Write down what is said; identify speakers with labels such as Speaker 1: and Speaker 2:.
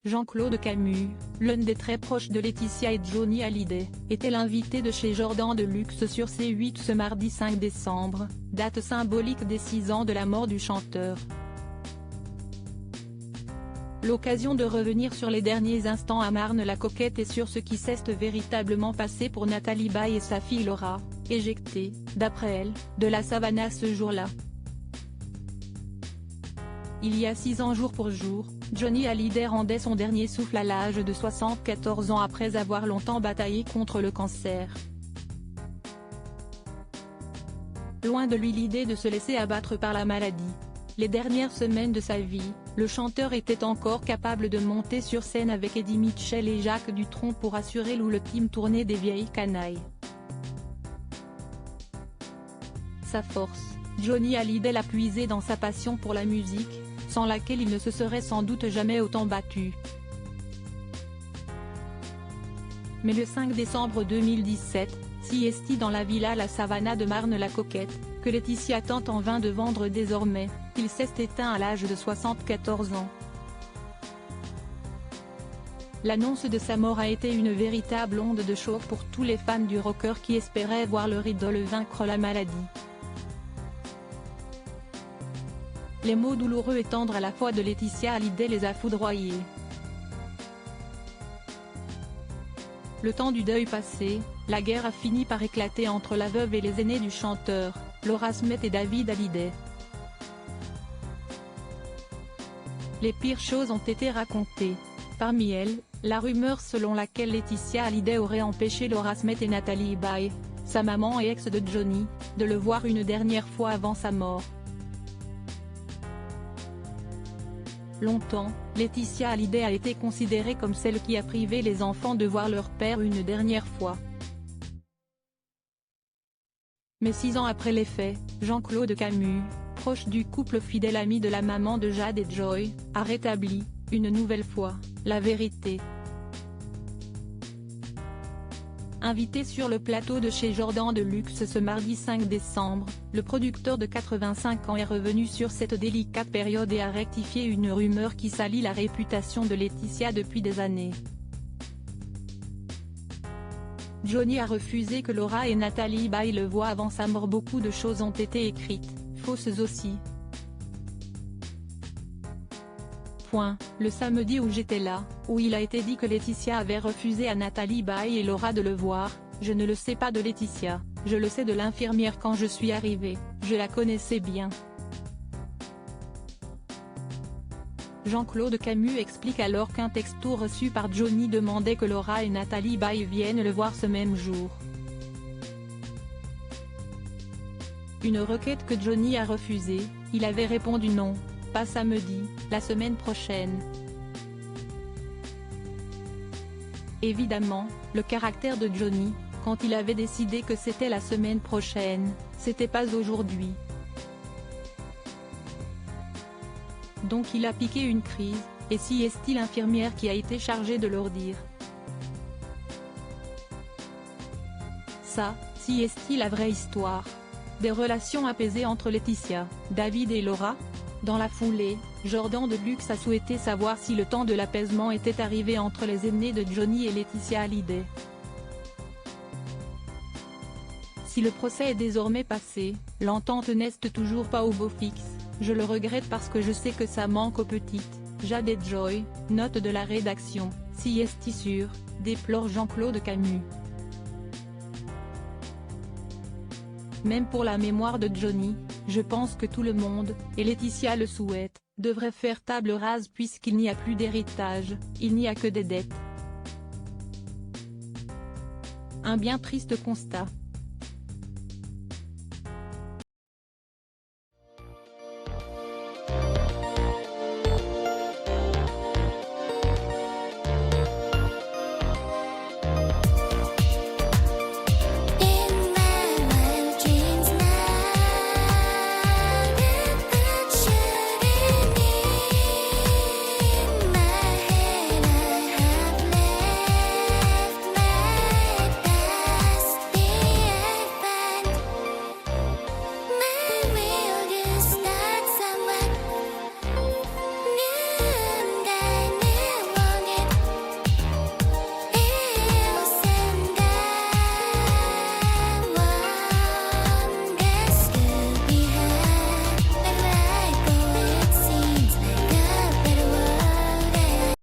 Speaker 1: Jean-Claude Camus, l'un des très proches de Laetitia et Johnny Hallyday, était l'invité de chez Jordan de Luxe sur C8 ce mardi 5 décembre, date symbolique des 6 ans de la mort du chanteur. L'occasion de revenir sur les derniers instants à Marne-la-Coquette et sur ce qui s'est véritablement passé pour Nathalie Baye et sa fille Laura, éjectée, d'après elle, de la Savannah ce jour-là. Il y a 6 ans jour pour jour, Johnny Hallyday rendait son dernier souffle à l'âge de 74 ans après avoir longtemps bataillé contre le cancer. Loin de lui l'idée de se laisser abattre par la maladie. Les dernières semaines de sa vie, le chanteur était encore capable de monter sur scène avec Eddie Mitchell et Jacques Dutronc pour assurer l'ultime tournée des vieilles canailles. Sa force, Johnny Hallyday l'a puisée dans sa passion pour la musique, sans laquelle il ne se serait sans doute jamais autant battu. Mais le 5 décembre 2017, siesti dans la villa La Savannah de Marne-la-Coquette, que Laetitia tente en vain de vendre désormais, il s'est éteint à l'âge de 74 ans. L'annonce de sa mort a été une véritable onde de choc pour tous les fans du rocker qui espéraient voir leur idole vaincre la maladie. Les mots douloureux et tendres à la fois de Laetitia Hallyday les a foudroyés. Le temps du deuil passé, la guerre a fini par éclater entre la veuve et les aînés du chanteur, Laura Smith et David Hallyday. Les pires choses ont été racontées. Parmi elles, la rumeur selon laquelle Laetitia Hallyday aurait empêché Laura Smith et Nathalie Baye, sa maman et ex de Johnny, de le voir une dernière fois avant sa mort. Longtemps, Laetitia Hallyday a été considérée comme celle qui a privé les enfants de voir leur père une dernière fois. Mais 6 ans après les faits, Jean-Claude Camus, proche du couple fidèle ami de la maman de Jade et Joy, a rétabli, une nouvelle fois, la vérité. Invité sur le plateau de chez Jordan de Luxe ce mardi 5 décembre, le producteur de 85 ans est revenu sur cette délicate période et a rectifié une rumeur qui salit la réputation de Laetitia depuis des années. Johnny a refusé que Laura et Nathalie Baye le voient avant sa mort. Beaucoup de choses ont été écrites, fausses aussi. Le samedi où j'étais là, où il a été dit que Laetitia avait refusé à Nathalie Baye et Laura de le voir, je ne le sais pas de Laetitia, je le sais de l'infirmière quand je suis arrivée, je la connaissais bien. Jean-Claude Camus explique alors qu'un texto reçu par Johnny demandait que Laura et Nathalie Baye viennent le voir ce même jour. Une requête que Johnny a refusée, il avait répondu non. Pas samedi, la semaine prochaine. Évidemment, le caractère de Johnny, quand il avait décidé que c'était la semaine prochaine, c'était pas aujourd'hui. Donc il a piqué une crise, et si est-il l'infirmière qui a été chargée de leur dire. Ça, si est-il la vraie histoire. Des relations apaisées entre Laetitia, David et Laura? Dans la foulée, Jordan de Luxe a souhaité savoir si le temps de l'apaisement était arrivé entre les aînés de Johnny et Laetitia Hallyday. Si le procès est désormais passé, l'entente n'est toujours pas au beau fixe, je le regrette parce que je sais que ça manque aux petites, Jade et Joy, note de la rédaction, si est sûr, déplore Jean-Claude Camus. Même pour la mémoire de Johnny, je pense que tout le monde, et Laetitia le souhaite, devrait faire table rase puisqu'il n'y a plus d'héritage, il n'y a que des dettes. Un bien triste constat.